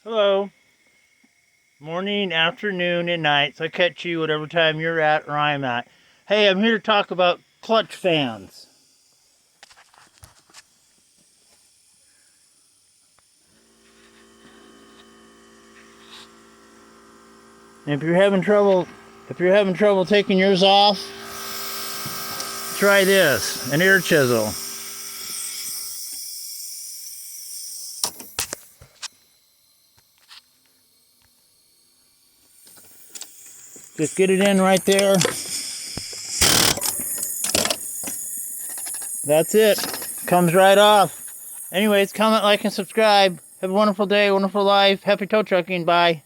Hello. Morning, afternoon, and night. So I catch you whatever time you're at or I'm at. Hey, I'm here to talk about clutch fans. And if you're having trouble taking yours off, try this, an air chisel. Just get it in right there. That's it. Comes right off. Anyways, comment, like, and subscribe. Have a wonderful day, wonderful life. Happy tow trucking. Bye.